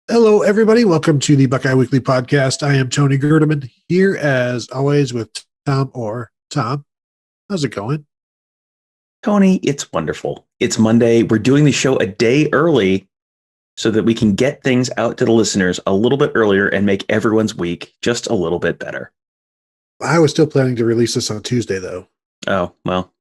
Hello, everybody. Welcome to the Buckeye Weekly Podcast. I am Tony Gerdeman here, as always, with Tom Orr. Tom, how's it going? Tony, it's wonderful. It's Monday. We're doing the show a day early so that we can get things out to the listeners a little bit earlier and make everyone's week just a little bit better. I was still planning to release this on Tuesday, though. Oh, well,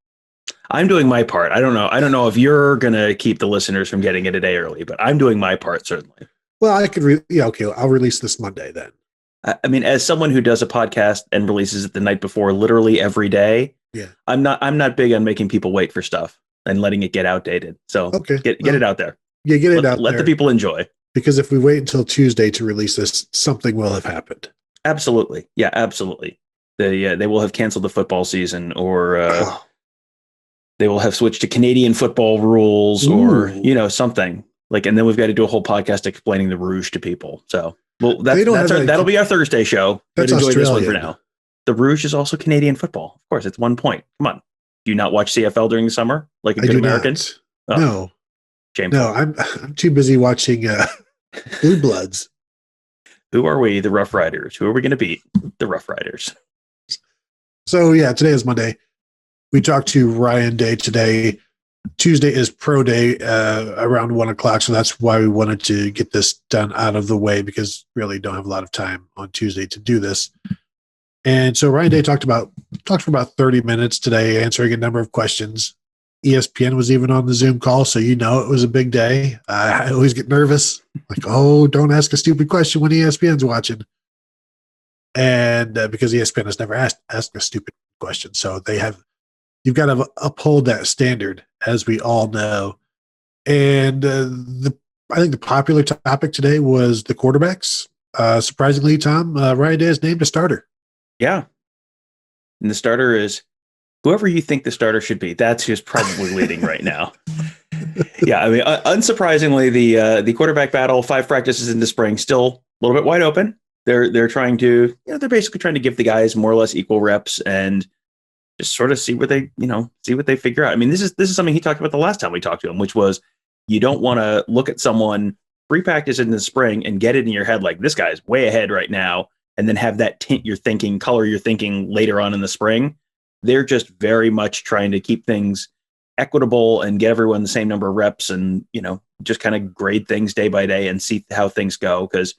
I'm doing my part. I don't know. I don't know if you're going to keep the listeners from getting it a day early, but I'm doing my part, certainly. Well, I could, okay, I'll release this Monday then. I mean, as someone who does a podcast and releases it the night before, literally every day, Yeah. I'm not big on making people wait for stuff and letting it get outdated. So Okay. get it out there. Yeah, get it out Let there. the people enjoy. Because if we wait until Tuesday to release this, something will have happened. Absolutely. Yeah, absolutely. They will have canceled the football season, or they will have switched to Canadian football rules, or something like. And then we've got to do a whole podcast explaining the Rouge to people. So, well, that'll be our Thursday show. That's enjoy Australia. This one for now. The Rouge is also Canadian football. Of course, it's 1 point. Come on, do you not watch CFL during the summer like a good American? Oh, no, shameful. No, I'm too busy watching Blue Bloods. Who are we, the Rough Riders? Who are we going to beat? The Rough Riders. So yeah, today is Monday. We talked to Ryan Day today. Tuesday is pro day around 1:00. So that's why we wanted to get this done out of the way, because really don't have a lot of time on Tuesday to do this. And so Ryan Day talked for about 30 minutes today, answering a number of questions. ESPN was even on the Zoom call, so it was a big day. I always get nervous, like, oh, don't ask a stupid question when ESPN's watching. And because ESPN has never asked a stupid question, so you've got to uphold that standard, as we all know. And I think the popular topic today was the quarterbacks. Surprisingly, Tom, Ryan Day is named a starter. Yeah, and the starter is whoever you think the starter should be. That's who's probably leading right now. Yeah, I mean, unsurprisingly, the quarterback battle, 5 practices in the spring, still a little bit wide open. They're trying to, they're basically trying to give the guys more or less equal reps and just sort of see what they figure out. I mean, this is something he talked about the last time we talked to him, which was you don't want to look at someone pre-practice in the spring and get it in your head like this guy's way ahead right now, and then have that color you're thinking later on in the spring. They're just very much trying to keep things equitable and get everyone the same number of reps, and just kind of grade things day by day and see how things go. Because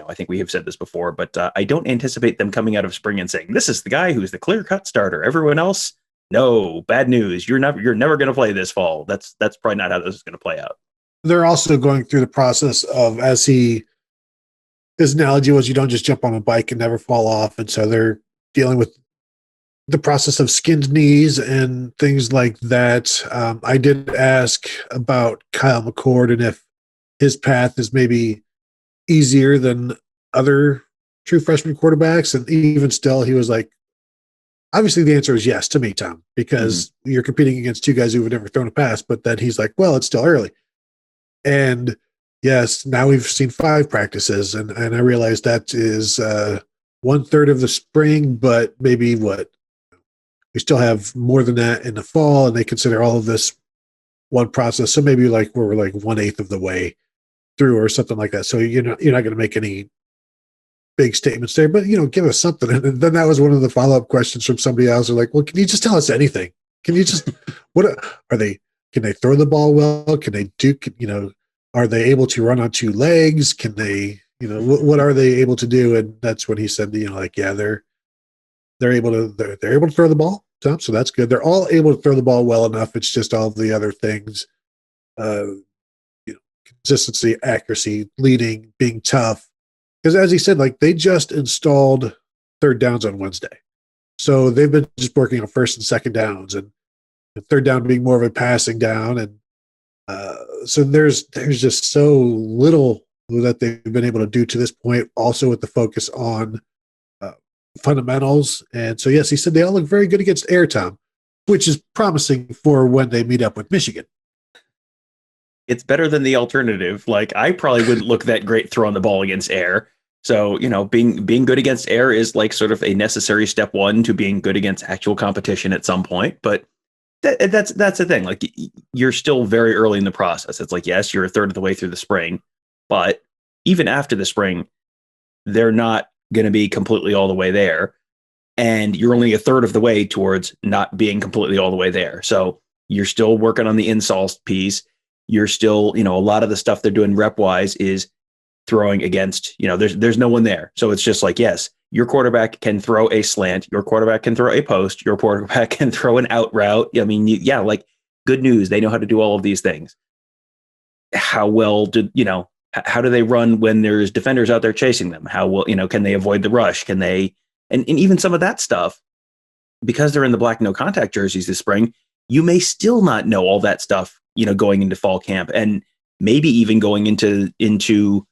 I think we have said this before, but I don't anticipate them coming out of spring and saying, this is the guy who's the clear-cut starter. Everyone else, no, bad news. You're never going to play this fall. That's probably not how this is going to play out. They're also going through the process of, his analogy was, you don't just jump on a bike and never fall off. And so they're dealing with the process of skinned knees and things like that. I did ask about Kyle McCord and if his path is maybe easier than other true freshman quarterbacks, and even still he was like, obviously the answer is yes to me, Tom, because you're competing against 2 guys who have never thrown a pass. But then he's like, well, it's still early. And yes, now we've seen 5 practices, and I realize that is 1/3 of the spring, but maybe we still have more than that in the fall, and they consider all of this one process. So maybe we're like 1/8 of the way through or something like that. So you're not going to make any big statements there, but give us something. And then that was one of the follow-up questions from somebody else. They're like, well, can you just tell us anything? Can you just what are they? Can they throw the ball well? Can they do? Are they able to run on 2 legs? Can they? What are they able to do? And that's when he said, yeah, they're able to throw the ball, Tom. So that's good. They're all able to throw the ball well enough. It's just all of the other things. Consistency, accuracy, leading, being tough. Because as he said, they just installed 3rd downs on Wednesday. So they've been just working on 1st and 2nd downs, and the 3rd down being more of a passing down. And so there's just so little that they've been able to do to this point, also with the focus on fundamentals. And so, yes, he said they all look very good against air, Tom, which is promising for when they meet up with Michigan. It's better than the alternative. I probably wouldn't look that great throwing the ball against air. So, being good against air is sort of a necessary step 1 to being good against actual competition at some point. But that's the thing. You're still very early in the process. It's yes, you're 1/3 of the way through the spring, but even after the spring, they're not going to be completely all the way there. And you're only a third of the way towards not being completely all the way there. So you're still working on the installs piece. You're still, a lot of the stuff they're doing rep wise is throwing against, there's no one there. So it's just like, yes, your quarterback can throw a slant. Your quarterback can throw a post. Your quarterback can throw an out route. I mean, like good news. They know how to do all of these things. How well how do they run when there's defenders out there chasing them? How well, can they avoid the rush? Can they, and even some of that stuff, because they're in the black no contact jerseys this spring, you may still not know all that stuff, going into fall camp and maybe even going into the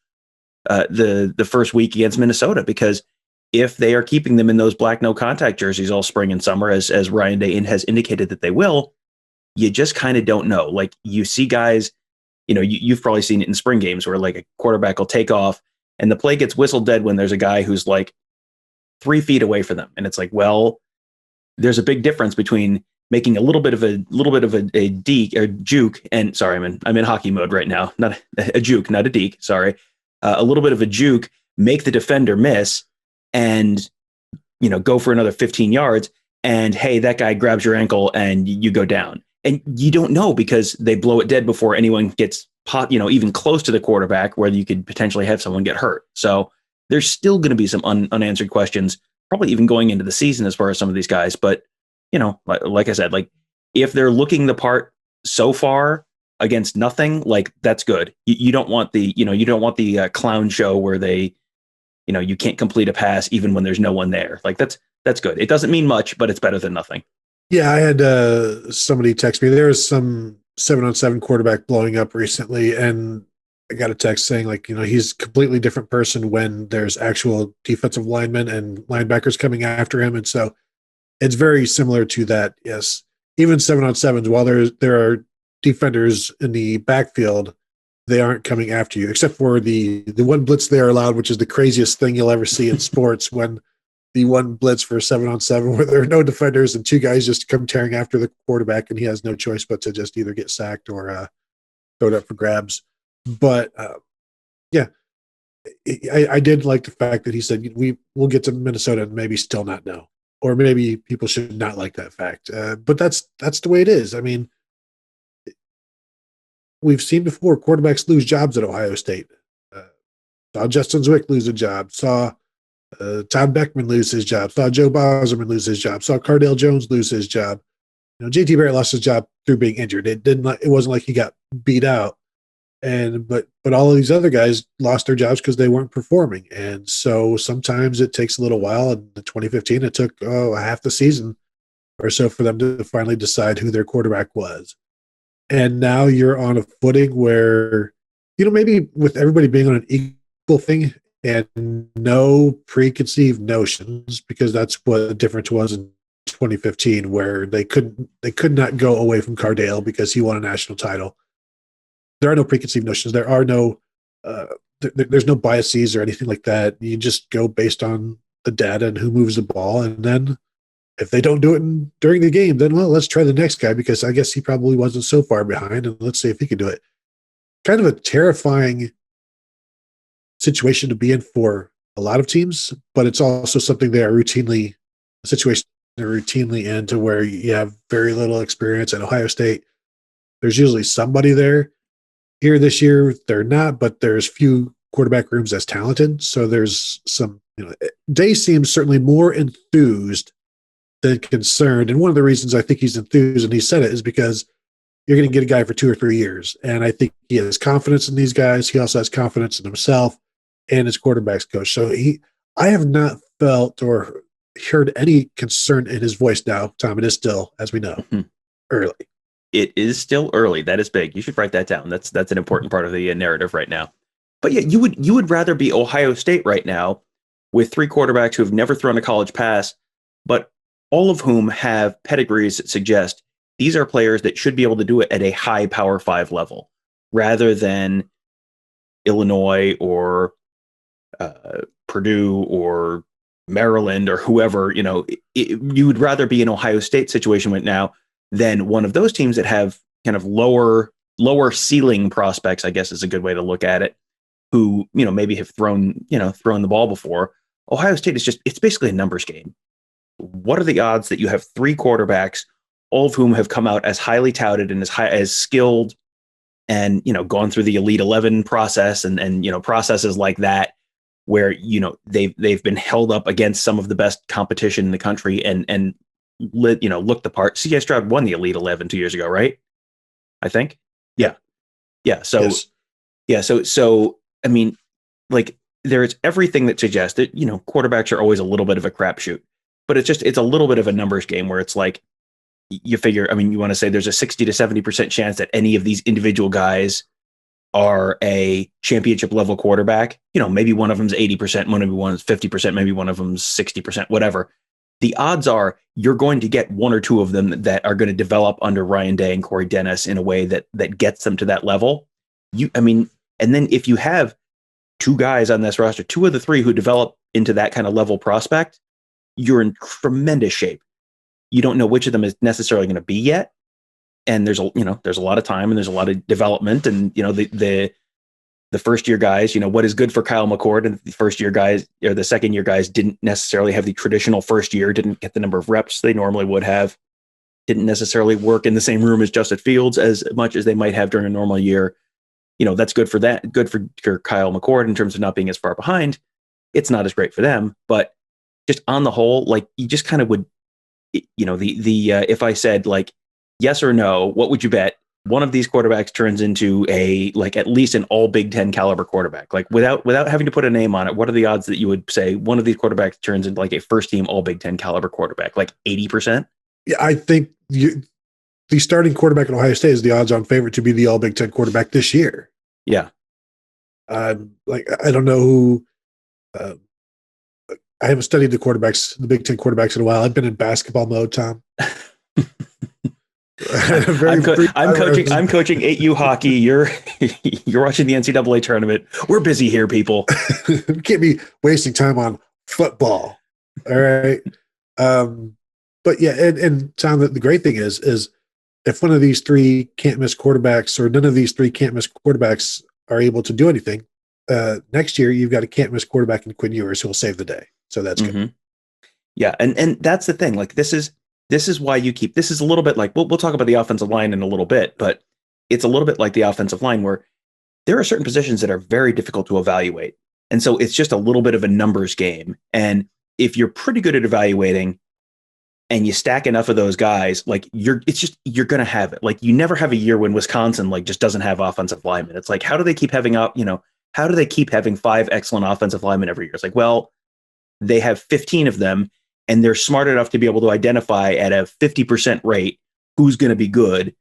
first week against Minnesota, because if they are keeping them in those black no contact jerseys all spring and summer, as Ryan Day has indicated that they will, you just kind of don't know. Like you see guys, you've probably seen it in spring games where like a quarterback will take off and the play gets whistled dead when there's a guy who's like 3 feet away from them. And it's like, well, there's a big difference between making a little bit of a deke or juke. And sorry, I'm in hockey mode right now. Not a juke, not a deke. Sorry. A little bit of a juke, make the defender miss and, go for another 15 yards. And hey, that guy grabs your ankle and you go down. And you don't know because they blow it dead before anyone gets even close to the quarterback where you could potentially have someone get hurt. So there's still going to be some unanswered questions, probably even going into the season as far as some of these guys. But, like I said, like if they're looking the part so far against nothing, like that's good. You don't want the clown show where they, you can't complete a pass even when there's no one there. Like that's good. It doesn't mean much, but it's better than nothing. Yeah, I had somebody text me. There was some 7-on-7 quarterback blowing up recently, and I got a text saying like, he's a completely different person when there's actual defensive linemen and linebackers coming after him, and so it's very similar to that. Yes, even 7-on-7s, while there are defenders in the backfield, they aren't coming after you, except for the one blitz they are allowed, which is the craziest thing you'll ever see in sports when the one blitz for 7-on-7 where there are no defenders and two guys just come tearing after the quarterback and he has no choice but to just either get sacked or throw it up for grabs. But yeah, I did like the fact that he said we'll get to Minnesota and maybe still not know, or maybe people should not like that fact. But that's the way it is. I mean, we've seen before quarterbacks lose jobs at Ohio State. Saw Justin Zwick lose a job. Saw Todd Beckman lose his job. Saw Joe Bauserman lose his job. Saw Cardale Jones lose his job. JT Barrett lost his job through being injured. It wasn't like he got beat out. But all of these other guys lost their jobs because they weren't performing. And so sometimes it takes a little while. In 2015, it took a half the season or so for them to finally decide who their quarterback was. And now you're on a footing where, maybe with everybody being on an equal thing, and no preconceived notions, because that's what the difference was in 2015, where they could not go away from Cardale because he won a national title. There are no preconceived notions. There are no there's no biases or anything like that. You just go based on the data and who moves the ball, and then if they don't do it during the game, then let's try the next guy because I guess he probably wasn't so far behind, and let's see if he can do it. Kind of a terrifying situation to be in for a lot of teams, but it's also something they are routinely in to where you have very little experience. At Ohio State, there's usually somebody there. Here this year, they're not, but there's few quarterback rooms as talented. So there's some, Day seems certainly more enthused than concerned. And one of the reasons I think he's enthused, and he said it, is because you're going to get a guy for 2 or 3 years. And I think he has confidence in these guys. He also has confidence in himself and his quarterback's coach. So I have not felt or heard any concern in his voice now, Tom. It is still, as we know, early. It is still early. That is big. You should write that down. That's an important part of the narrative right now. But yeah, you would rather be Ohio State right now with 3 quarterbacks who have never thrown a college pass, but all of whom have pedigrees that suggest these are players that should be able to do it at a high Power 5 level, rather than Illinois or Purdue or Maryland or whoever. You would rather be an Ohio State situation right now than one of those teams that have kind of lower ceiling prospects, I guess is a good way to look at it. who, maybe have thrown the ball before. Ohio State it's basically a numbers game. What are the odds that you have 3 quarterbacks, all of whom have come out as highly touted and as skilled and, gone through the Elite 11 process and processes like that, where, they've been held up against some of the best competition in the country and looked the part. C.J. Stroud won the Elite 11 2 years ago, right? I think. Yeah. Yeah. So, yes. Yeah. So, I mean, like, there's everything that suggests that, quarterbacks are always a little bit of a crapshoot, but it's a little bit of a numbers game where it's like, you figure, I mean, you want to say there's a 60 to 70% chance that any of these individual guys are a championship level quarterback. Maybe one of them's 80%, one of them's 50%, maybe one of them's 60%, whatever. The odds are you're going to get 1 or 2 of them that are going to develop under Ryan Day and Corey Dennis in a way that gets them to that level. And then if you have 2 guys on this roster, 2 of the 3 who develop into that kind of level prospect, you're in tremendous shape. You don't know which of them is necessarily going to be yet. And there's a lot of time and there's a lot of development, and, the first year guys, what is good for Kyle McCord, and the first year guys or the second year guys didn't necessarily have the traditional first year, didn't get the number of reps they normally would have, didn't necessarily work in the same room as Justin Fields as much as they might have during a normal year. That's good for Kyle McCord in terms of not being as far behind. It's not as great for them, but just on the whole, like, you just kind of would, if I said, like, yes or no, what would you bet one of these quarterbacks turns into at least an all Big Ten caliber quarterback? Like, without having to put a name on it, what are the odds that you would say one of these quarterbacks turns into like a first team all Big Ten caliber quarterback? Like 80%? Yeah, I think the starting quarterback at Ohio State is the odds on favorite to be the all Big Ten quarterback this year. Yeah. I don't know who. I haven't studied the Big Ten quarterbacks in a while. I've been in basketball mode, Tom. I'm coaching 8U hockey. You're watching the NCAA tournament. We're busy here, people. You can't be wasting time on football. All right. But yeah, and Tom, the great thing is if one of these 3 can't miss quarterbacks, or none of these 3 can't miss quarterbacks are able to do anything, next year you've got a can't miss quarterback in Quinn Ewers who will save the day. So that's good. Yeah, and that's the thing. Like, this is why this is a little bit like, we'll talk about the offensive line in a little bit, but it's a little bit like the offensive line where there are certain positions that are very difficult to evaluate. And so it's just a little bit of a numbers game. And if you're pretty good at evaluating and you stack enough of those guys, like, you're going to have it. Like, you never have a year when Wisconsin just doesn't have offensive linemen. It's like, how do they keep having 5 excellent offensive linemen every year? It's like, well, they have 15 of them, and they're smart enough to be able to identify at a 50% rate who's going to be good.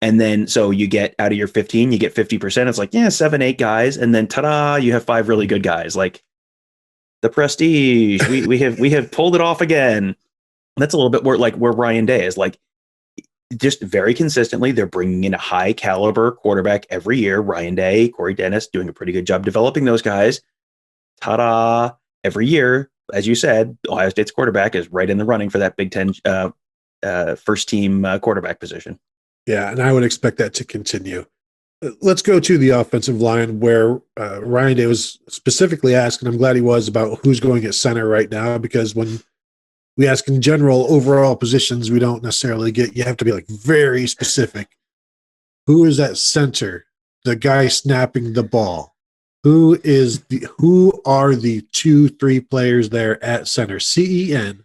And then, so you get out of your 15, you get 50%. It's like, 7, 8 guys. And then ta-da, you have 5 really good guys. Like, the prestige, we have pulled it off again. That's a little bit more like where Ryan Day is. Like, just very consistently, they're bringing in a high caliber quarterback every year. Ryan Day, Corey Dennis doing a pretty good job developing those guys. Ta-da. Every year, as you said, Ohio State's quarterback is right in the running for that Big Ten first team quarterback position. Yeah, and I would expect that to continue. Let's go to the offensive line, where Ryan Day was specifically asked, and I'm glad he was, about who's going at center right now, because when we ask in general overall positions, we don't necessarily you have to be like very specific. Who is at center? The guy snapping the ball. Who are the 2-3 players there at center? CENTER.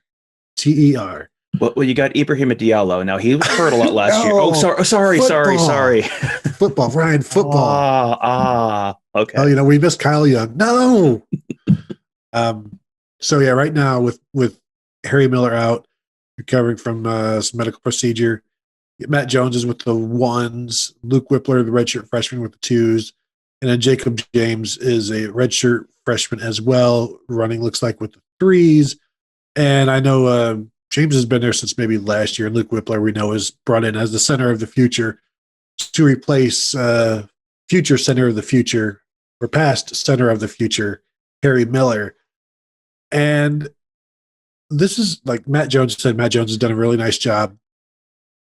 Well, you got Ibrahim Diallo. Now, he was hurt a lot last year. Oh, sorry. Football, Ryan, football. Okay. Oh, we missed Kyle Young. No. So yeah, right now with Harry Miller out, recovering from some medical procedure, Matt Jones is with the 1s, Luke Whippler, the redshirt freshman, with the 2s. And then Jacob James is a redshirt freshman as well, running, looks like, with the 3s. And I know James has been there since maybe last year. Luke Whippler, we know, is brought in as the center of the future to replace future center of the future, or past center of the future, Harry Miller. And this is, like Matt Jones said, Matt Jones has done a really nice job.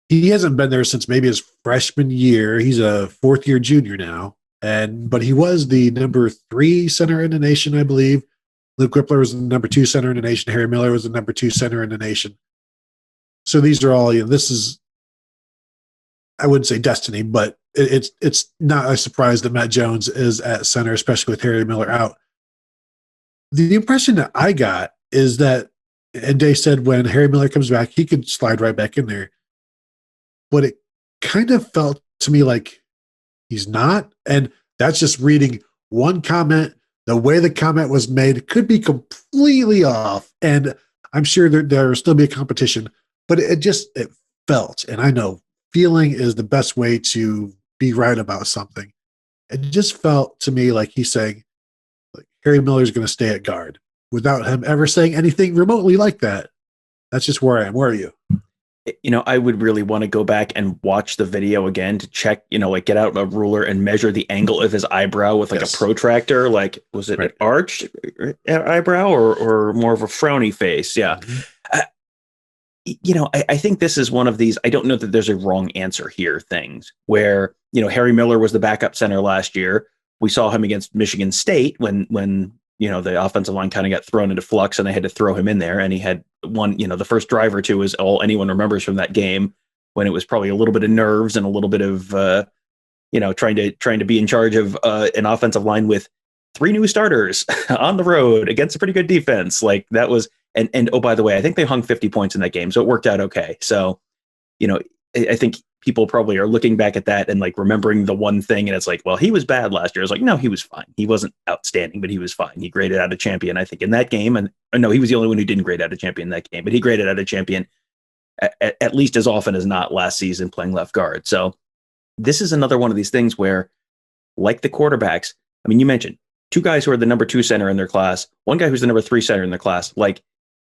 He hasn't been there since maybe his freshman year. He's a 4th-year junior now but he was the number 3 center in the nation, I believe. Luke Whippler was the number 2 center in the nation. Harry Miller was the number 2 center in the nation. So these are all, this is, I wouldn't say destiny, but it's not a surprise that Matt Jones is at center, especially with Harry Miller out. The impression that I got is that, and Day said when Harry Miller comes back, he could slide right back in there. But it kind of felt to me like he's not. And that's just reading one comment. The way the comment was made could be completely off. And I'm sure there will still be a competition, but it felt, and I know feeling is the best way to be right about something. It just felt to me like he's saying, like, Harry Miller's going to stay at guard without him ever saying anything remotely like that. That's just where I am. Where are you? I would really want to go back and watch the video again to check, like get out a ruler and measure the angle of his eyebrow with like a protractor. Like, was it an arched eyebrow or more of a frowny face? Yeah. I think this is one of these, I don't know that there's a wrong answer here things where, Harry Miller was the backup center last year. We saw him against Michigan State when the offensive line kind of got thrown into flux and they had to throw him in there. And he had one, the first drive or two is all anyone remembers from that game when it was probably a little bit of nerves and a little bit of, trying to be in charge of an offensive line with 3 new starters on the road against a pretty good defense. Like that was, and oh, by the way, I think they hung 50 points in that game. So it worked out okay. So, I think people probably are looking back at that and like remembering the one thing. And it's like, well, he was bad last year. It's like, no, he was fine. He wasn't outstanding, but he was fine. He graded out a champion, I think, in that game. And no, he was the only one who didn't grade out a champion in that game, but he graded out a champion at least as often as not last season playing left guard. So this is another one of these things where, like the quarterbacks, I mean, you mentioned 2 guys who are the number 2 center in their class, 1 guy who's the number 3 center in their class. Like,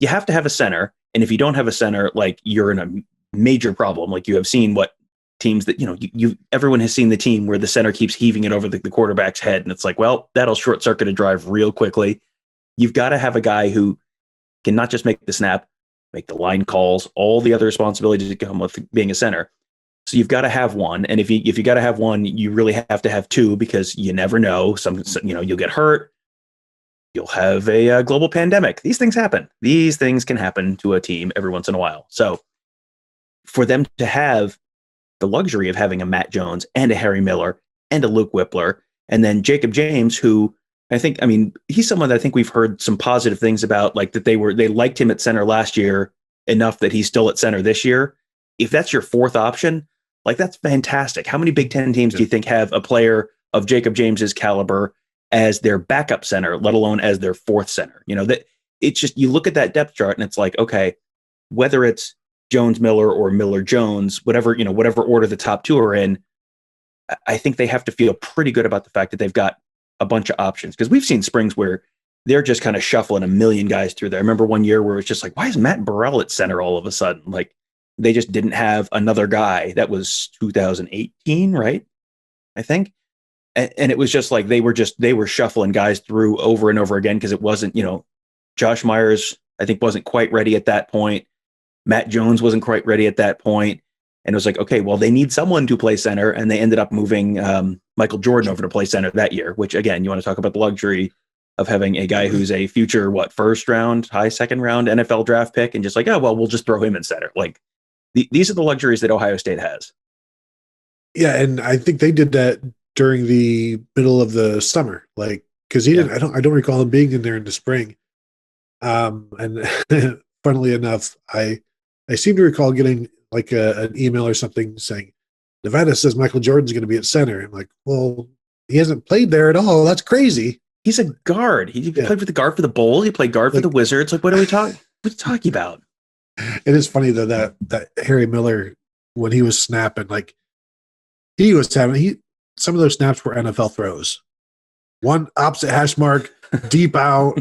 you have to have a center. And if you don't have a center, like you're in a major problem. Like you have seen what teams that, everyone has seen the team where the center keeps heaving it over the quarterback's head. And it's like, well, that'll short circuit a drive real quickly. You've got to have a guy who can not just make the snap, make the line calls, all the other responsibilities that come with being a center. So you've got to have one. And if you got to have one, you really have to have 2 because you never know. You'll get hurt. You'll have a global pandemic. These things happen. These things can happen to a team every once in a while. So for them to have the luxury of having a Matt Jones and a Harry Miller and a Luke Whippler, and then Jacob James, who he's someone that I think we've heard some positive things about, like that they liked him at center last year enough that he's still at center this year. If that's your 4th option, like that's fantastic. How many Big Ten teams do you think have a player of Jacob James's caliber as their backup center, let alone as their 4th center? That it's just, you look at that depth chart and it's like, okay, whether it's Jones Miller or Miller Jones, whatever order the top 2 are in, I think they have to feel pretty good about the fact that they've got a bunch of options, because we've seen springs where they're just kind of shuffling a million guys through there. I remember one year where it's just like, why is Matt Burrell at center all of a sudden? Like they just didn't have another guy. That was 2018, right? I think. And it was just like they were shuffling guys through over and over again because it wasn't, Josh Myers, I think, wasn't quite ready at that point. Matt Jones wasn't quite ready at that point. And it was like, okay, well, they need someone to play center. And they ended up moving Michael Jordan over to play center that year, which, again, you want to talk about the luxury of having a guy who's a future, first round, high second round NFL draft pick, and just like, oh, well, we'll just throw him in center. Like these are the luxuries that Ohio State has. Yeah. And I think they did that during the middle of the summer, like, because he didn't, I don't recall him being in there in the spring. And funnily enough, I seem to recall getting like an email or something saying Nevada says Michael Jordan's going to be at center. I'm like, well, he hasn't played there at all. That's crazy. He's a guard. He played for the guard for the Bulls. He played guard for the Wizards. Like, what are we talking about? It is funny though that Harry Miller, when he was snapping, like he was having some of those snaps were NFL throws. One opposite hash mark, deep out,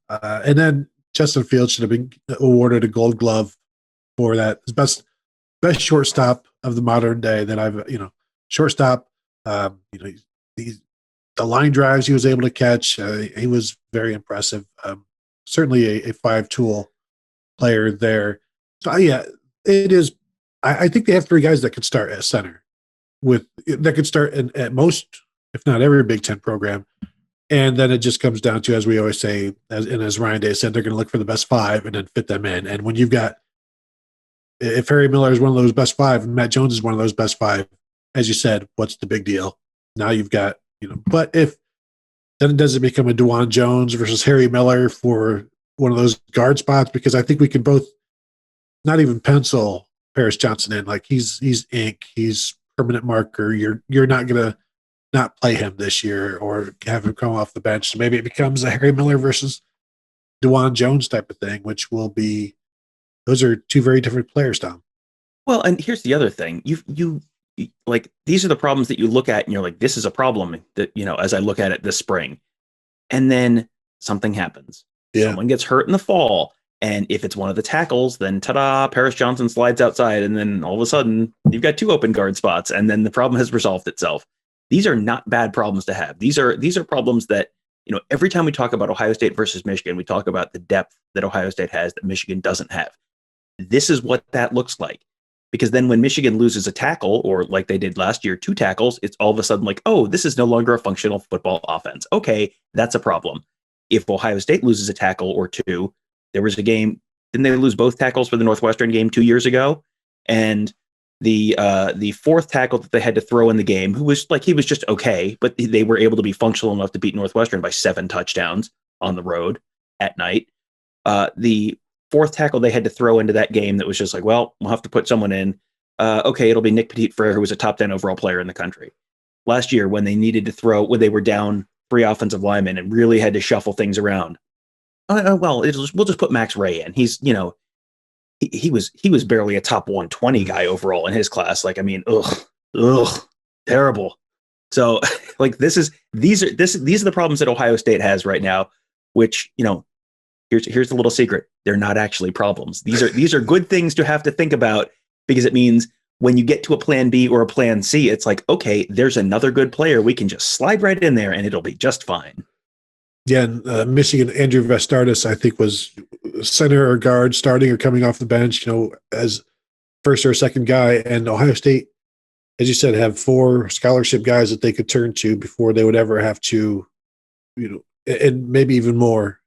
and then Justin Fields should have been awarded a Gold Glove for that. His best shortstop of the modern day that I've shortstop. The line drives he was able to catch. He was very impressive. Certainly a 5-tool player there. So yeah, it is. I think they have 3 guys that could start at center that could start at most if not every Big Ten program. And then it just comes down to, as we always say, as Ryan Day said, they're going to look for the best 5 and then fit them in. And when you've got, if Harry Miller is one of those best 5 and Matt Jones is one of those best 5, as you said, what's the big deal? Now you've got, but if then it doesn't become a DeJuan Jones versus Harry Miller for one of those guard spots, because I think we can both not even pencil Paris Johnson in. Like he's ink, he's permanent marker. You're not gonna not play him this year or have him come off the bench. So maybe it becomes a Harry Miller versus DeJuan Jones type of thing, which will be, those are two very different players, Tom. Well, and here's the other thing. You like, these are the problems that you look at and you're like, this is a problem that, as I look at it this spring. And then something happens. Yeah. Someone gets hurt in the fall. And if it's one of the tackles, then ta-da, Paris Johnson slides outside. And then all of a sudden you've got 2 open guard spots. And then the problem has resolved itself. These are not bad problems to have. These are problems that, every time we talk about Ohio State versus Michigan, we talk about the depth that Ohio State has that Michigan doesn't have. This is what that looks like. Because then when Michigan loses a tackle, or like they did last year, 2 tackles, it's all of a sudden like, oh, this is no longer a functional football offense. Okay, that's a problem. If Ohio State loses a tackle or 2, there was a game, didn't they lose both tackles for the Northwestern game 2 years ago? And the 4th tackle that they had to throw in the game, he was just okay, but they were able to be functional enough to beat Northwestern by 7 touchdowns on the road at night. The 4th tackle they had to throw into that game that was just like, well, we'll have to put someone in. Okay, it'll be Nick Petit-Frere, who was a top 10 overall player in the country. Last year, when they needed to throw, when they were down 3 offensive linemen and really had to shuffle things around, we'll just put Max Ray in. He's, he was barely a top 120 guy overall in his class. Like, I mean, terrible. So, like, these are the problems that Ohio State has right now, which, here's the little secret. They're not actually problems. These are good things to have to think about, because it means when you get to a plan B or a plan C, it's like, okay, there's another good player. We can just slide right in there and it'll be just fine. Yeah, and Michigan, Andrew Vestardis, I think, was center or guard starting or coming off the bench, as first or second guy. And Ohio State, as you said, have 4 scholarship guys that they could turn to before they would ever have to, and maybe even more,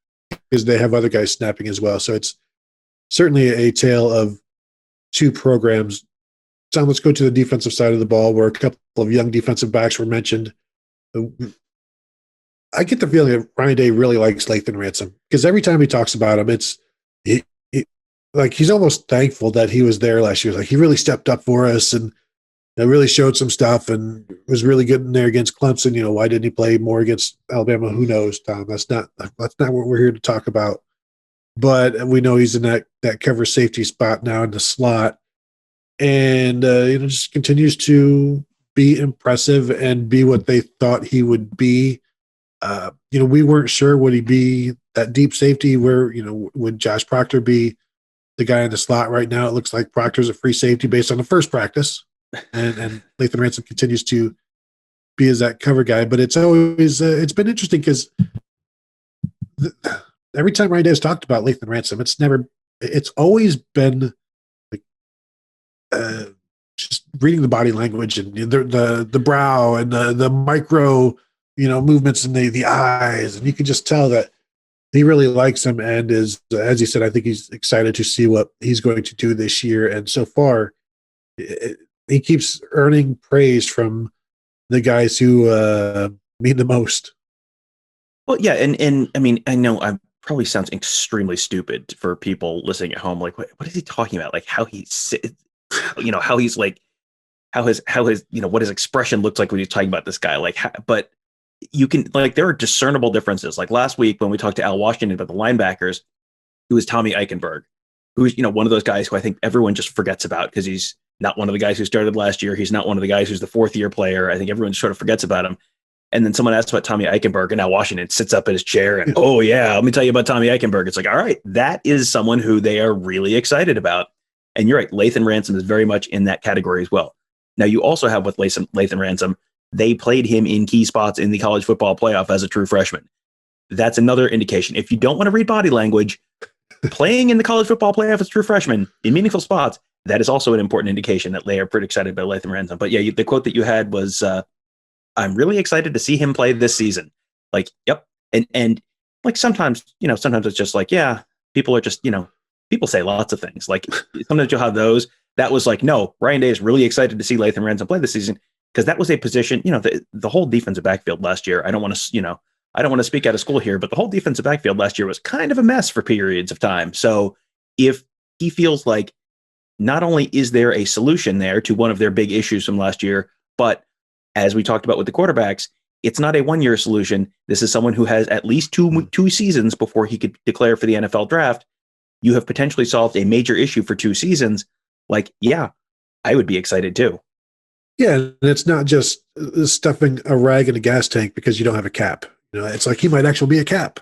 because they have other guys snapping as well. So it's certainly a tale of 2 programs. So let's go to the defensive side of the ball, where a couple of young defensive backs were mentioned. I get the feeling that Ryan Day really likes Lathan Ransom, because every time he talks about him, he's almost thankful that he was there last year. Like, he really stepped up for us and really showed some stuff and was really good in there against Clemson. Why didn't he play more against Alabama? Who knows, Tom? That's not what we're here to talk about. But we know he's in that cover safety spot now in the slot, and just continues to be impressive and be what they thought he would be. We weren't sure would he be that deep safety where, would Josh Proctor be the guy in the slot. Right now it looks like Proctor's a free safety based on the first practice, and Lathan Ransom continues to be as that cover guy. But it's always it's been interesting because every time Ryan Day has talked about Lathan Ransom, it's always been like just reading the body language and the brow and the micro movements in the eyes, and you can just tell that he really likes him and is, as he said, I think he's excited to see what he's going to do this year. And so far, he keeps earning praise from the guys who mean the most. Well, yeah, and I mean, I know I probably sounds extremely stupid for people listening at home. Like, what is he talking about? Like how he's, how he's like, how his, what his expression looks like when he's talking about this guy. Like, but you can, like, there are discernible differences. Like last week when we talked to Al Washington about the linebackers, it was Tommy Eichenberg, who's, one of those guys who I think everyone just forgets about because he's not one of the guys who started last year. He's not one of the guys who's the 4th year player. I think everyone sort of forgets about him. And then someone asks about Tommy Eichenberg, and Al Washington sits up in his chair and, oh yeah, let me tell you about Tommy Eichenberg. It's like, all right, that is someone who they are really excited about. And you're right, Lathan Ransom is very much in that category as well. Now you also have with Lathan Ransom, they played him in key spots in the college football playoff as a true freshman. That's another indication. If you don't want to read body language, playing in the college football playoff as a true freshman in meaningful spots, that is also an important indication that they are pretty excited about Lathan Ransom. But yeah, the quote that you had was I'm really excited to see him play this season. Like, yep. And like sometimes it's just like, yeah, people are just, people say lots of things. Like sometimes you'll have those. That was like, no, Ryan Day is really excited to see Lathan Ransom play this season because that was a position, the whole defensive backfield last year. I don't want to speak out of school here, but the whole defensive backfield last year was kind of a mess for periods of time. So if he feels like not only is there a solution there to one of their big issues from last year, but as we talked about with the quarterbacks, it's not a one-year solution. This is someone who has at least two seasons before he could declare for the NFL draft. You have potentially solved a major issue for 2 seasons. Like, yeah, I would be excited too. Yeah, and it's not just stuffing a rag in a gas tank because you don't have a cap. It's like he might actually be a cap,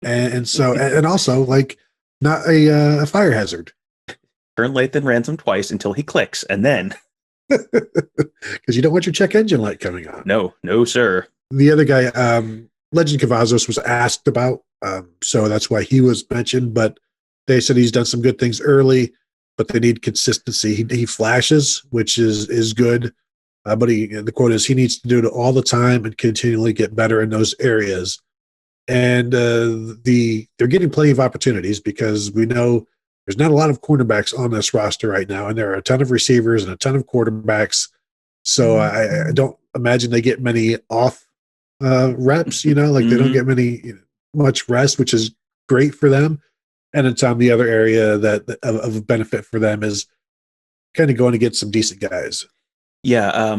and so and also like not a fire hazard. Turn Lathan Ransom twice until he clicks, and then because you don't want your check engine light coming on. No, sir. The other guy, Legend Cavazos, was asked about, so that's why he was mentioned. But they said he's done some good things early, but they need consistency. He flashes, which is good, but the quote is he needs to do it all the time and continually get better in those areas. And they're getting plenty of opportunities because we know there's not a lot of cornerbacks on this roster right now, and there are a ton of receivers and a ton of quarterbacks. So I don't imagine they get many off reps. They don't get much rest, which is great for them. And it's on the other area that of benefit for them is kind of going to get some decent guys. Yeah.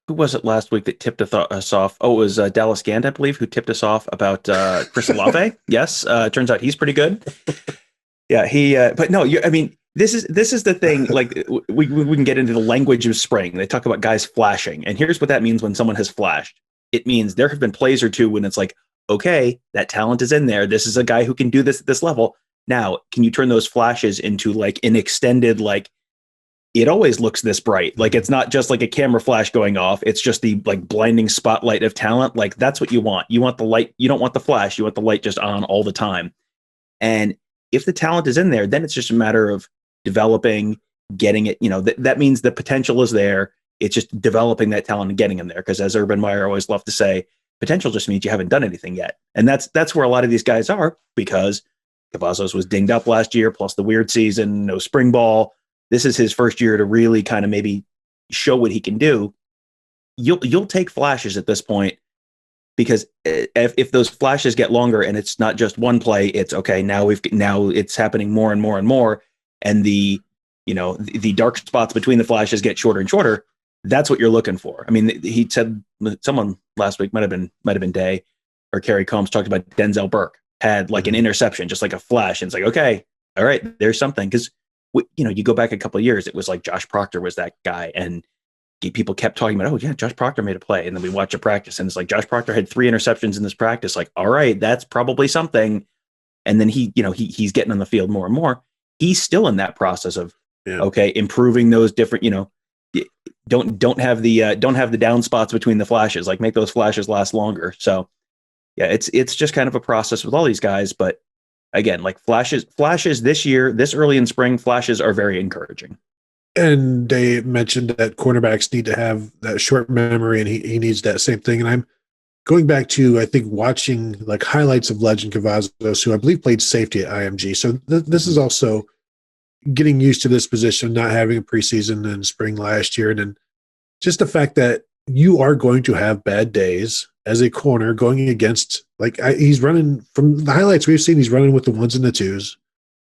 Who was it last week that tipped us off? Oh, it was Dallas Gant, I believe, who tipped us off about Chris Olave. Yes. Turns out he's pretty good. Yeah. But no, this is the thing. Like we can get into the language of spring. They talk about guys flashing. And here's what that means when someone has flashed. It means there have been plays or two when it's like, okay, that talent is in there. This is a guy who can do this at this level. Now, can you turn those flashes into like an extended, like it always looks this bright. Like it's not just like a camera flash going off. It's just the like blinding spotlight of talent. Like that's what you want. You want the light. You don't want the flash. You want the light just on all the time. And if the talent is in there, then it's just a matter of developing, getting it. That means the potential is there. It's just developing that talent and getting them there. Because as Urban Meyer always loved to say, potential just means you haven't done anything yet. And that's where a lot of these guys are because Cavazos was dinged up last year, plus the weird season, no spring ball. This is his first year to really kind of maybe show what he can do. You'll take flashes at this point because if those flashes get longer and it's not just one play, it's okay. Now it's happening more and more and more, and the dark spots between the flashes get shorter and shorter. That's what you're looking for. I mean, he said someone last week might have been Day or Kerry Combs talked about Denzel Burke had like an interception, just like a flash. And it's like, okay, all right, there's something. Because, you go back a couple of years, it was like Josh Proctor was that guy. And people kept talking about, oh, yeah, Josh Proctor made a play. And then we watch a practice and it's like Josh Proctor had 3 interceptions in this practice. Like, all right, that's probably something. And then he's getting on the field more and more. He's still in that process of, okay, improving those different, don't have the down spots between the flashes, like make those flashes last longer. So yeah, it's just kind of a process with all these guys. But again, like flashes this year, this early in spring, flashes are very encouraging. And they mentioned that cornerbacks need to have that short memory, and he needs that same thing. And I'm going back to, I think, watching like highlights of Legend Cavazos, who I believe played safety at IMG. So this is also getting used to this position, not having a preseason in spring last year. And then just the fact that you are going to have bad days as a corner going against, he's running from the highlights we've seen, he's running with the 1s and the 2s,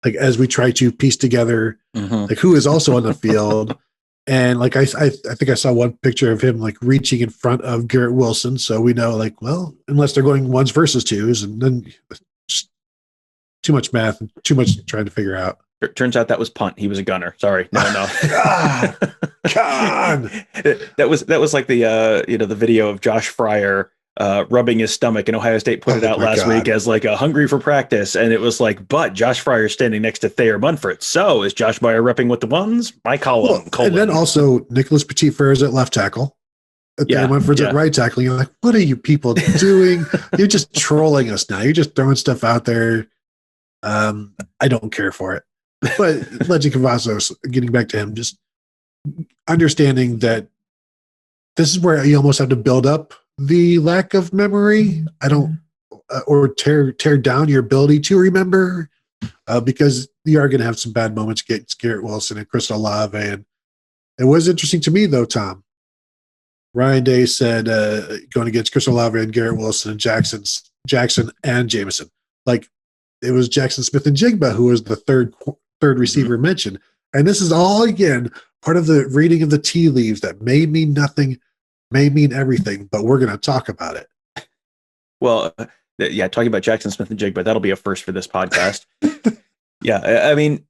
like as we try to piece together, like who is also on the field. And like, I think I saw one picture of him like reaching in front of Garrett Wilson. So we know like, well, unless they're going 1s versus 2s, and then just too much math and too much trying to figure out. It turns out that was punt. He was a gunner. Sorry. No. God. That was like the video of Josh Fryer rubbing his stomach, and Ohio State put it out last week as like a hungry for practice. And it was like, but Josh Fryer standing next to Thayer Munford. So is Josh Fryer repping with the 1s? My column. And then also Nicholas Petit-Frere is at left tackle. Thayer Munford's at right tackle. You're like, what are you people doing? You're just trolling us now. You're just throwing stuff out there. I don't care for it. But Legend Cavazos, getting back to him, just understanding that this is where you almost have to build up the lack of memory. I don't, or tear down your ability to remember, because you are going to have some bad moments against Garrett Wilson and Chris Olave. And it was interesting to me, though, Tom. Ryan Day said going against Chris Olave and Garrett Wilson and Jackson and Jameson. Like, it was Jackson Smith and Jigba who was the third receiver mentioned. And this is all, again, part of the reading of the tea leaves that may mean nothing, may mean everything, but we're going to talk about it. Well, yeah, talking about Jackson Smith and Jigba, that'll be a first for this podcast. Yeah, I mean,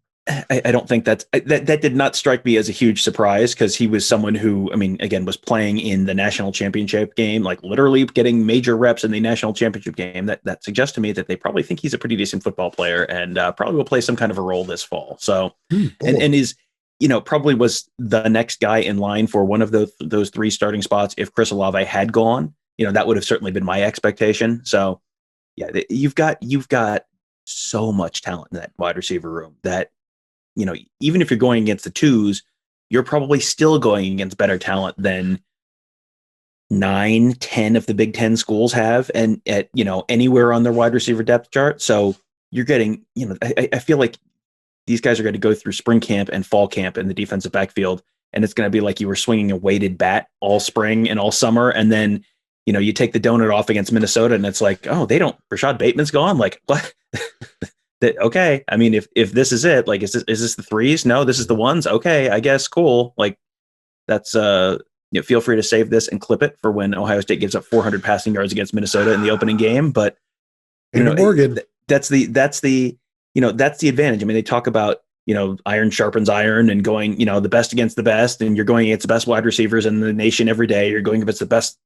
I don't think that did not strike me as a huge surprise, because he was someone who, I mean, again, was playing in the national championship game, like literally getting major reps in the national championship game. That suggests to me that they probably think he's a pretty decent football player, and probably will play some kind of a role this fall. So, and is, probably was the next guy in line for one of those three starting spots. If Chris Olave had gone, that would have certainly been my expectation. So, yeah, you've got so much talent in that wide receiver room that, even if you're going against the twos, you're probably still going against better talent than 9-10 of the Big Ten schools have, and at, anywhere on their wide receiver depth chart. So you're getting, I feel like these guys are going to go through spring camp and fall camp in the defensive backfield, and it's going to be like you were swinging a weighted bat all spring and all summer, and then, you take the donut off against Minnesota, and it's like, oh, Rashad Bateman's gone. Like, what? Okay. I mean, if this is it, like, is this the threes? No, this is the ones. Okay, I guess. Cool. Like, that's feel free to save this and clip it for when Ohio State gives up 400 passing yards against Minnesota in the opening game. But Morgan, that's the advantage. I mean, they talk about, iron sharpens iron, and going, the best against the best, and you're going against the best wide receivers in the nation every day. You're going against the best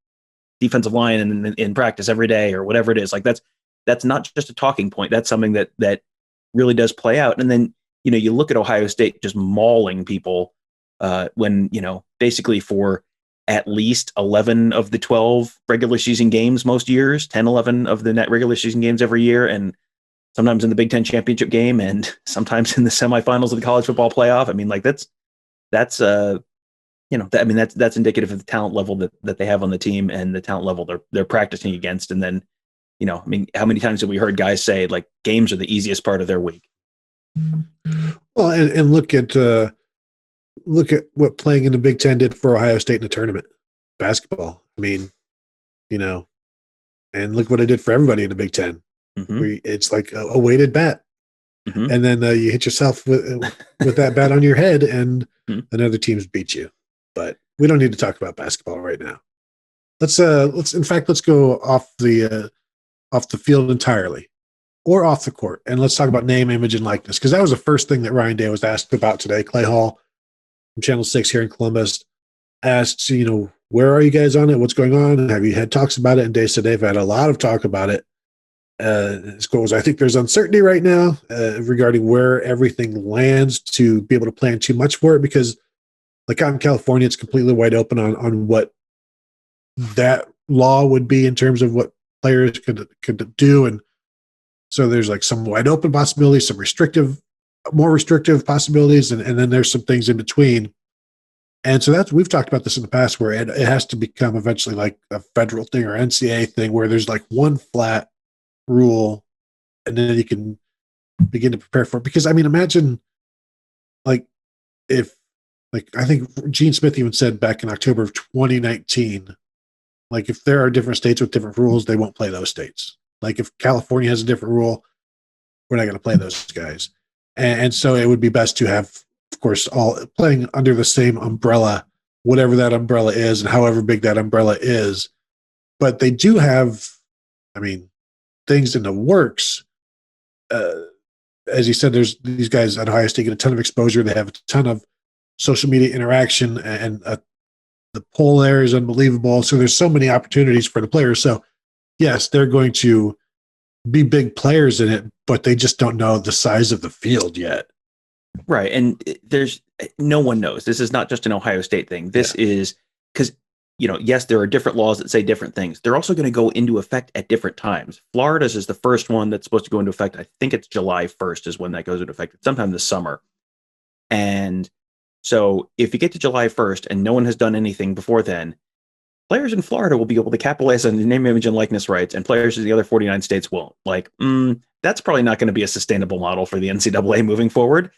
defensive line in practice every day, or whatever it is. Like, that's not just a talking point. That's something that really does play out. And then, you look at Ohio State just mauling people when, basically for at least 11 of the 12 regular season games most years, 10, 11 of the net regular season games every year, and sometimes in the Big Ten championship game, and sometimes in the semifinals of the college football playoff. I mean, like, that's indicative of the talent level that they have on the team, and the talent level they're practicing against. And then, I mean, how many times have we heard guys say, like, games are the easiest part of their week? Well, and look at what playing in the Big Ten did for Ohio State in the tournament, basketball. I mean, and look what it did for everybody in the Big Ten. Mm-hmm. It's like a weighted bat, mm-hmm. and then you hit yourself with that bat on your head, and another team's beat you. But we don't need to talk about basketball right now. Let's go off the field entirely, or off the court, and let's talk about name, image, and likeness, because that was the first thing that Ryan Day was asked about today. Clay Hall from Channel 6 here in Columbus asked, where are you guys on it? What's going on? Have you had talks about it? And Day said they've had a lot of talk about it. His quote was, I think there's uncertainty right now regarding where everything lands to be able to plan too much for it, because like out in California, it's completely wide open on what that law would be in terms of what players could do. And so there's like some wide open possibilities, some more restrictive possibilities, and then there's some things in between. And so we've talked about this in the past, where it has to become eventually like a federal thing or NCAA thing, where there's like one flat rule, and then you can begin to prepare for it. Because I mean, imagine like if, like, I think Gene Smith even said back in October of 2019, like, if there are different states with different rules, they won't play those states. Like, if California has a different rule, we're not going to play those guys. And so it would be best to have, of course, all playing under the same umbrella, whatever that umbrella is and however big that umbrella is. But they do have, I mean, things in the works. As you said, there's these guys at Ohio State get a ton of exposure. They have a ton of social media interaction, and the poll there is unbelievable. So there's so many opportunities for the players. So yes, they're going to be big players in it, but they just don't know the size of the field yet. Right. And no one knows. This is not just an Ohio State thing. This is because, yes, there are different laws that say different things. They're also going to go into effect at different times. Florida's is the first one that's supposed to go into effect. I think it's July 1st is when that goes into effect. It's sometime this summer. And so if you get to July 1st and no one has done anything before then, players in Florida will be able to capitalize on the name, image, and likeness rights, and players in the other 49 states won't. Like, that's probably not going to be a sustainable model for the NCAA moving forward.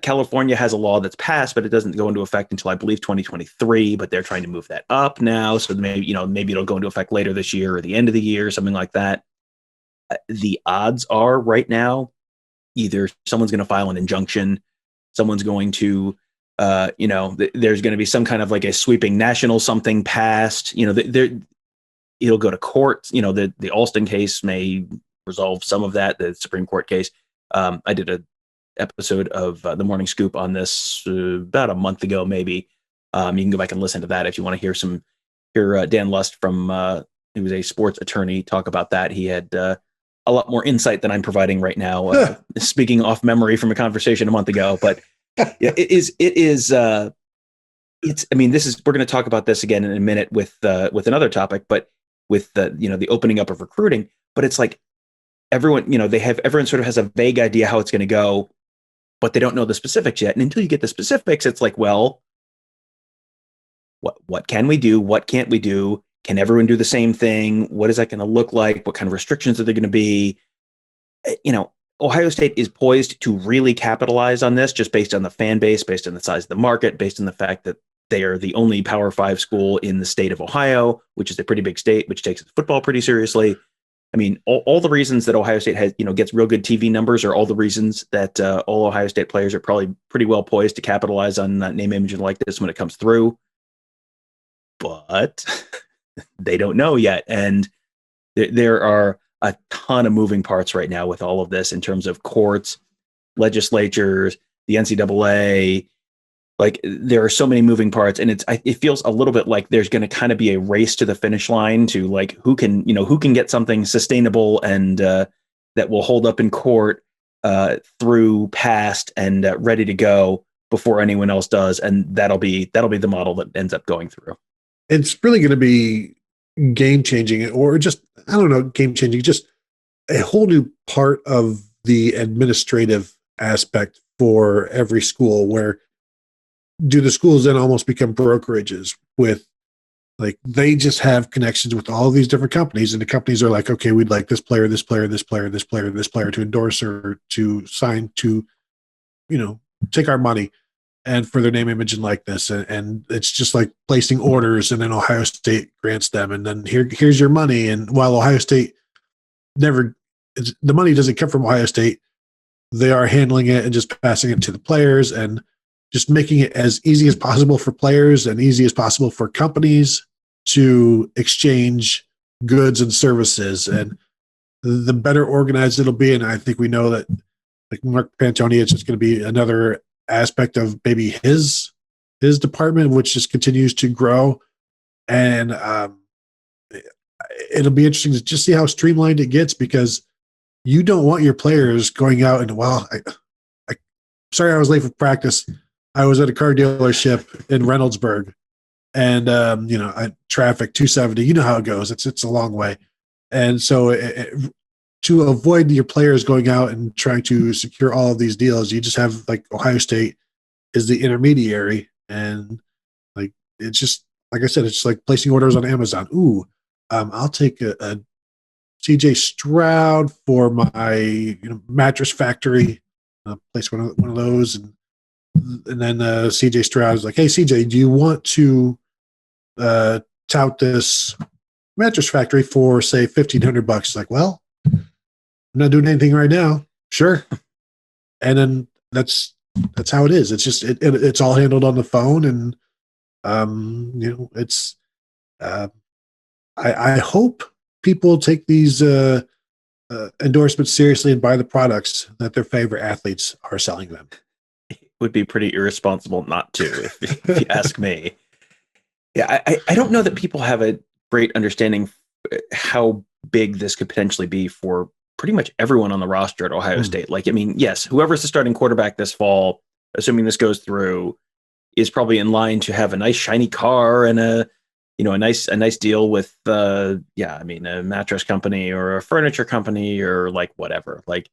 California has a law that's passed, but it doesn't go into effect until I believe 2023. But they're trying to move that up now, so maybe it'll go into effect later this year or the end of the year, something like that. The odds are right now, either someone's going to file an injunction, someone's going to there's going to be some kind of like a sweeping national something passed. It'll go to court. The Alston case may resolve some of that. The Supreme Court case. I did a episode of the Morning Scoop on this about a month ago, maybe. You can go back and listen to that if you want to hear Dan Lust from who was a sports attorney talk about that. He had a lot more insight than I'm providing right now. Speaking off memory from a conversation a month ago, but yeah, it is. We're going to talk about this again in a minute with another topic, but with the opening up of recruiting. But it's like everyone sort of has a vague idea how it's going to go, but they don't know the specifics yet. And until you get the specifics, it's like, well, what can we do? What can't we do? Can everyone do the same thing? What is that going to look like? What kind of restrictions are there going to be? Ohio State is poised to really capitalize on this just based on the fan base, based on the size of the market, based on the fact that they are the only Power 5 school in the state of Ohio, which is a pretty big state, which takes football pretty seriously. I mean, all the reasons that Ohio State has, gets real good TV numbers are all the reasons that all Ohio State players are probably pretty well poised to capitalize on name, image, and likeness when it comes through. But they don't know yet. And there are a ton of moving parts right now with all of this in terms of courts, legislatures, the NCAA. Like, there are so many moving parts, and it feels a little bit like there's going to kind of be a race to the finish line to like who can get something sustainable and that will hold up in court through past and ready to go before anyone else does, and that'll be the model that ends up going through. It's really going to be game changing, or just, I don't know, game changing, just a whole new part of the administrative aspect for every school, where do the schools then almost become brokerages with, like, they just have connections with all these different companies, and the companies are like, okay, we'd like this player, this player, this player, this player, this player to endorse or to sign to, take our money and for their name, image, and likeness. And it's just like placing orders, and then Ohio State grants them, and then here's your money. And while Ohio State the money doesn't come from Ohio State, they are handling it and just passing it to the players and just making it as easy as possible for players and easy as possible for companies to exchange goods and services. And the better organized it'll be. And I think we know that, like, Mark Pantoni, it's just going to be another aspect of maybe his department, which just continues to grow. And it'll be interesting to just see how streamlined it gets, because you don't want your players going out and, sorry, I was late for practice. I was at a car dealership in Reynoldsburg, and traffic 270. You know how it goes. It's a long way, and so to avoid your players going out and trying to secure all of these deals, you just have, like, Ohio State is the intermediary, and, like, it's just, like I said, it's just like placing orders on Amazon. Ooh, I'll take a CJ Stroud for my mattress factory. Place one of those, and then CJ Stroud is like, hey, CJ, do you want to tout this mattress factory for, say, $1,500? It's like, well, I'm not doing anything right now. Sure. And then that's how it is. It's just it's all handled on the phone, and it's I hope people take these endorsements seriously and buy the products that their favorite athletes are selling them. It would be pretty irresponsible not to, if you ask me. Yeah, I don't know that people have a great understanding how big this could potentially be for pretty much everyone on the roster at Ohio State. Like, I mean, yes, whoever's the starting quarterback this fall, assuming this goes through, is probably in line to have a nice shiny car and a nice deal with a mattress company or a furniture company or like whatever. Like,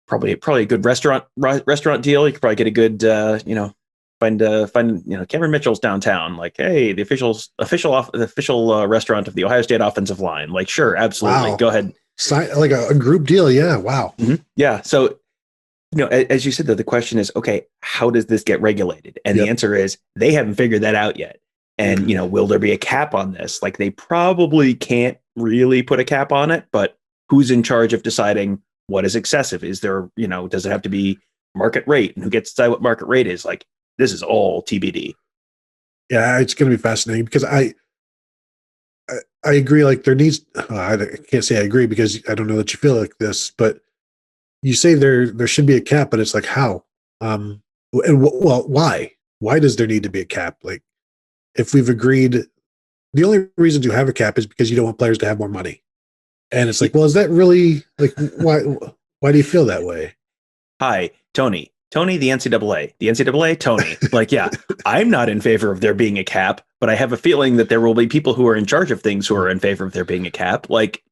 probably a good restaurant deal. You could probably get a good Cameron Mitchell's downtown. Like, hey, the official restaurant of the Ohio State offensive line. Like, sure, absolutely, Wow. go ahead. Sign like a group deal. Yeah. Wow. Yeah. So, as you said, the question is, okay, how does this get regulated? And the Yep. answer is they haven't figured that out yet. And, will there be a cap on this? Like, they probably can't really put a cap on it, but who's in charge of deciding what is excessive? Is there, does it have to be market rate? And who gets to decide what market rate is? Like, this is all TBD. Yeah, it's going to be fascinating because I agree. Like there needs, I can't say I agree because I don't know that you feel like this, but you say there should be a cap, but it's like how, and well, why does there need to be a cap? Like if we've agreed, the only reason to have a cap is because you don't want players to have more money. And it's like, well, is that really like, why do you feel that way? Hi, Tony, the NCAA, Tony. Like, yeah, I'm not in favor of there being a cap, but I have a feeling that there will be people who are in charge of things who are in favor of there being a cap. Like,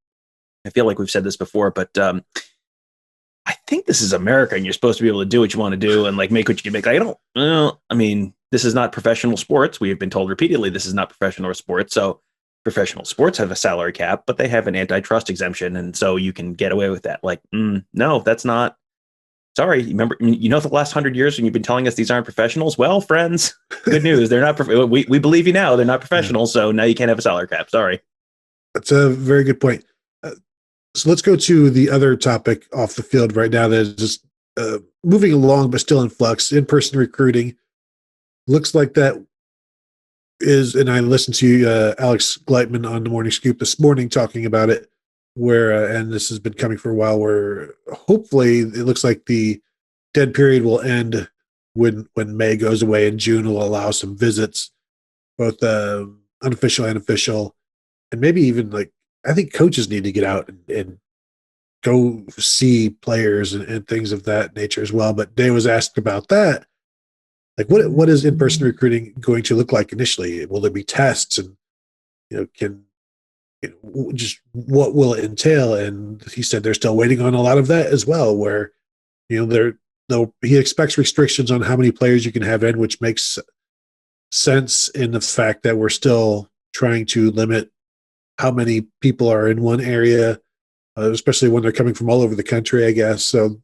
I feel like we've said this before, but I think this is America and you're supposed to be able to do what you want to do and like make what you can make. This is not professional sports. We have been told repeatedly this is not professional sports. So professional sports have a salary cap, but they have an antitrust exemption. And so you can get away with that. Like, no, that's not. Sorry, remember, the last 100 years when you've been telling us these aren't professionals? Well, friends, good news. They're not. We believe you now. They're not professionals. So now you can't have a salary cap. Sorry. That's a very good point. So let's go to the other topic off the field right now that is just moving along, but still in flux. In-person recruiting looks like that is, and I listened to Alex Gleitman on the Morning Scoop this morning talking about it, where and this has been coming for a while, where hopefully it looks like the dead period will end when May goes away and June will allow some visits, both unofficial and official, and maybe even like I think coaches need to get out and go see players and things of that nature as well. But Day was asked about that. Like, what is in-person recruiting going to look like initially? Will there be tests, and just what will it entail? And he said they're still waiting on a lot of that as well. Where he expects restrictions on how many players you can have in, which makes sense in the fact that we're still trying to limit how many people are in one area, especially when they're coming from all over the country, I guess. So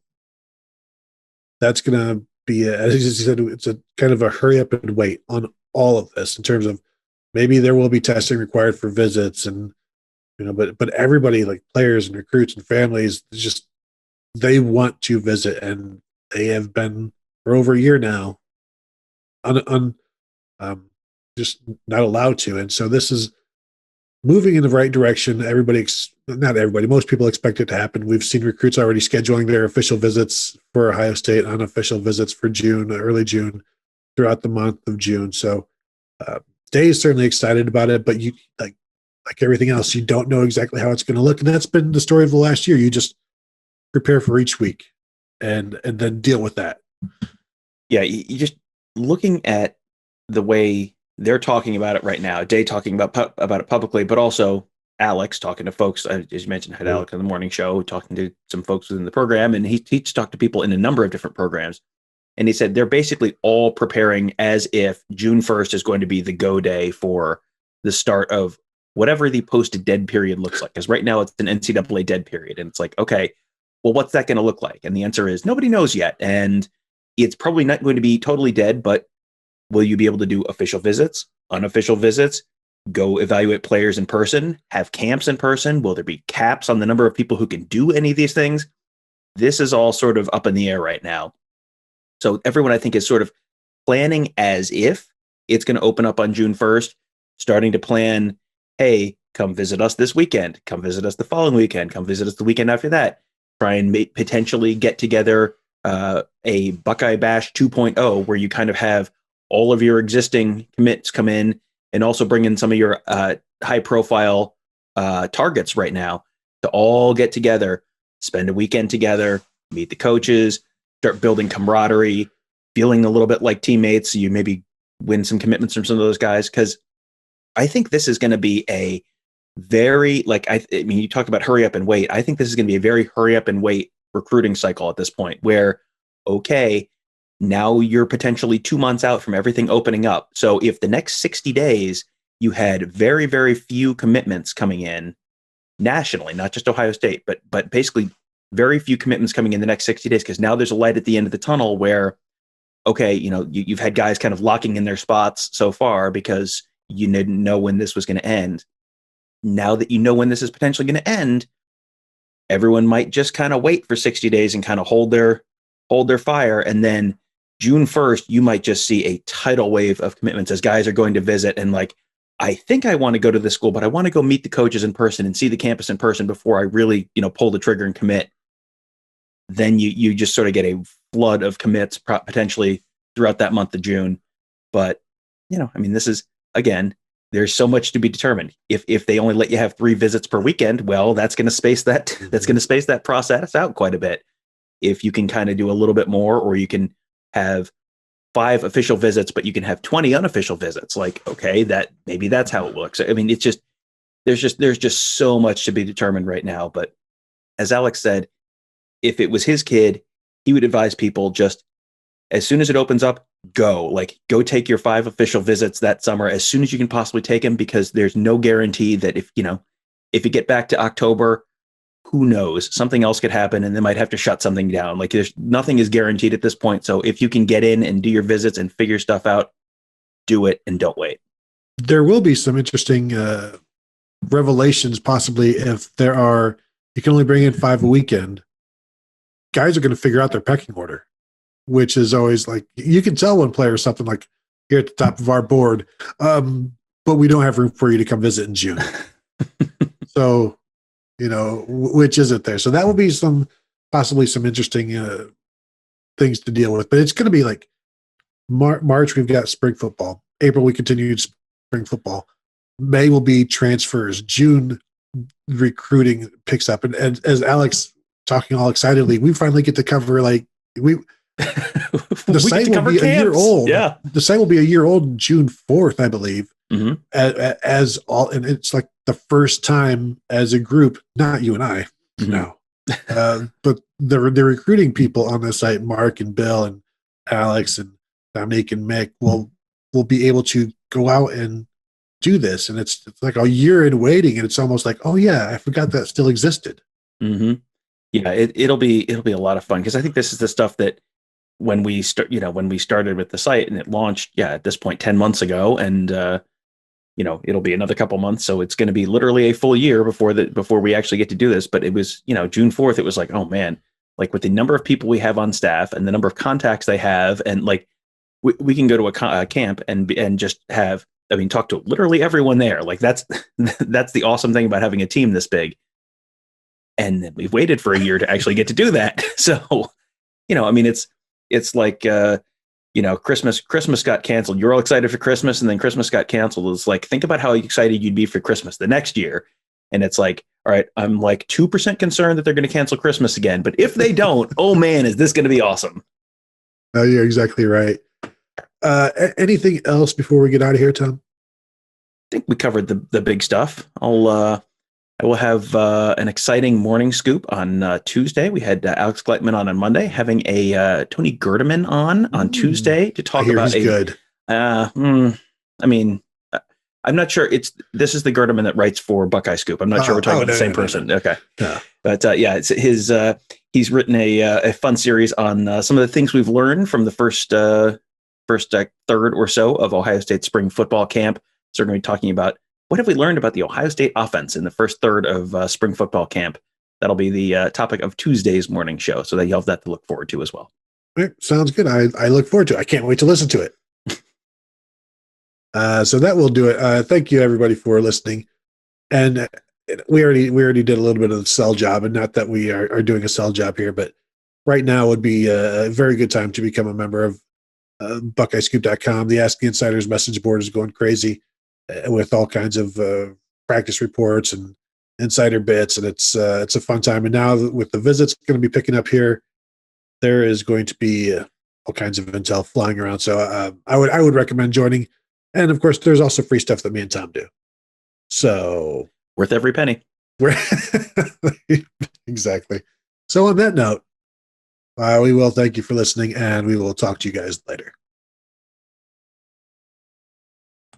that's going to be, as he said, it's a kind of a hurry up and wait on all of this in terms of maybe there will be testing required for visits and, but everybody like players and recruits and families just, they want to visit and they have been for over a year now just not allowed to. And so this is moving in the right direction. Not everybody, most people expect it to happen. We've seen recruits already scheduling their official visits for Ohio State, unofficial visits for June, early June, throughout the month of June. So Day is certainly excited about it, but you like everything else, you don't know exactly how it's going to look. And that's been the story of the last year. You just prepare for each week and then deal with that. Yeah, you just looking at the way they're talking about it right now, Day talking about it publicly, but also Alex talking to folks. As you mentioned, had Alex on the morning show talking to some folks within the program, and he talked to people in a number of different programs. And he said they're basically all preparing as if June 1st is going to be the go day for the start of whatever the posted dead period looks like. Because right now it's an NCAA dead period. And it's like, okay, well, what's that going to look like? And the answer is nobody knows yet. And it's probably not going to be totally dead, but will you be able to do official visits, unofficial visits, go evaluate players in person, have camps in person? Will there be caps on the number of people who can do any of these things? This is all sort of up in the air right now. So everyone, I think, is sort of planning as if it's going to open up on June 1st, starting to plan, hey, come visit us this weekend, come visit us the following weekend, come visit us the weekend after that, try and potentially get together a Buckeye Bash 2.0 where you kind of have all of your existing commits come in and also bring in some of your high-profile targets right now to all get together, spend a weekend together, meet the coaches, start building camaraderie, feeling a little bit like teammates. So you maybe win some commitments from some of those guys. Because I think this is going to be a very, you talk about hurry up and wait. I think this is going to be a very hurry up and wait recruiting cycle at this point where, okay, Now you're potentially 2 months out from everything opening up. So if the next 60 days you had very, very few commitments coming in nationally, not just Ohio State, but basically very few commitments coming in the next 60 days, because now there's a light at the end of the tunnel where, okay, you've had guys kind of locking in their spots so far because you didn't know when this was going to end. Now that you know when this is potentially going to end, everyone might just kind of wait for 60 days and kind of hold their fire. And then June 1st, you might just see a tidal wave of commitments as guys are going to visit and like, I think I want to go to this school, but I want to go meet the coaches in person and see the campus in person before I really, pull the trigger and commit. Then you just sort of get a flood of commits potentially throughout that month of June. But, this is, again, there's so much to be determined. If they only let you have 3 visits per weekend, well, that's going to space that process out quite a bit. If you can kind of do a little bit more, or you can have 5 official visits, but you can have 20 unofficial visits. Like, okay, maybe that's how it looks. I mean, there's just so much to be determined right now. But as Alex said, if it was his kid, he would advise people just as soon as it opens up, go take your 5 official visits that summer as soon as you can possibly take them, because there's no guarantee that if you get back to October, who knows, something else could happen and they might have to shut something down. Like, there's nothing is guaranteed at this point. So if you can get in and do your visits and figure stuff out, do it and don't wait. There will be some interesting revelations, possibly, if you can only bring in 5 a weekend. Guys are going to figure out their pecking order, which is always like, you can tell one player something like, here at the top of our board, but we don't have room for you to come visit in June. So, which isn't there. So that will be possibly some interesting things to deal with. But it's going to be like March, we've got spring football. April, we continue spring football. May will be transfers. June, recruiting picks up. And as Alex talking all excitedly, we finally get to cover the site will be camps. A year old. Yeah. The site will be a year old June 4th, I believe. Mm-hmm. And it's like the first time as a group, not you and I, mm-hmm. no, but the recruiting people on the site, Mark and Bill and Alex and Dominique and Mick, will be able to go out and do this. And it's like a year in waiting, and it's almost like, oh yeah, I forgot that still existed. Mm-hmm. Yeah, it'll be a lot of fun, because I think this is the stuff that when we started with the site and it launched, at this point 10 months ago, and it'll be another couple months, so it's going to be literally a full year before we actually get to do this. But it was, June 4th, it was like, oh man, like with the number of people we have on staff and the number of contacts they have, and like we can go to a camp and just talk to literally everyone there. Like that's the awesome thing about having a team this big. And then we've waited for a year to actually get to do that. So, it's like, Christmas got canceled. You're all excited for Christmas, and then Christmas got canceled. It's like, think about how excited you'd be for Christmas the next year. And it's like, all right, I'm like 2% concerned that they're going to cancel Christmas again. But if they don't, oh man, is this going to be awesome? Oh, you're exactly right. Anything else before we get out of here, Tom? I think we covered the big stuff. I will have an exciting morning scoop on Tuesday. We had Alex Gleitman on Monday, having a Tony Gerdeman on Tuesday to talk about he's good. I'm not sure. This is the Gerdeman that writes for Buckeye Scoop. I'm not sure we're talking about the same person. No. Okay, yeah. But it's his. He's written a fun series on some of the things we've learned from the first third or so of Ohio State spring football camp. So we're going to be talking about, what have we learned about the Ohio State offense in the first third of spring football camp? That'll be the topic of Tuesday's morning show, so that you'll have that to look forward to as well. Right, sounds good. I look forward to it. I can't wait to listen to it. So that will do it. Thank you, everybody, for listening. And we already did a little bit of the sell job, and not that we are doing a sell job here, but right now would be a very good time to become a member of BuckeyeScoop.com. The Ask the Insiders message board is going crazy with all kinds of practice reports and insider bits, and it's a fun time. And now with the visits going to be picking up here, there is going to be all kinds of intel flying around. So I would recommend joining. And of course, there's also free stuff that me and Tom do. So worth every penny. Exactly. So on that note, We will. Thank you for listening, and we will talk to you guys later.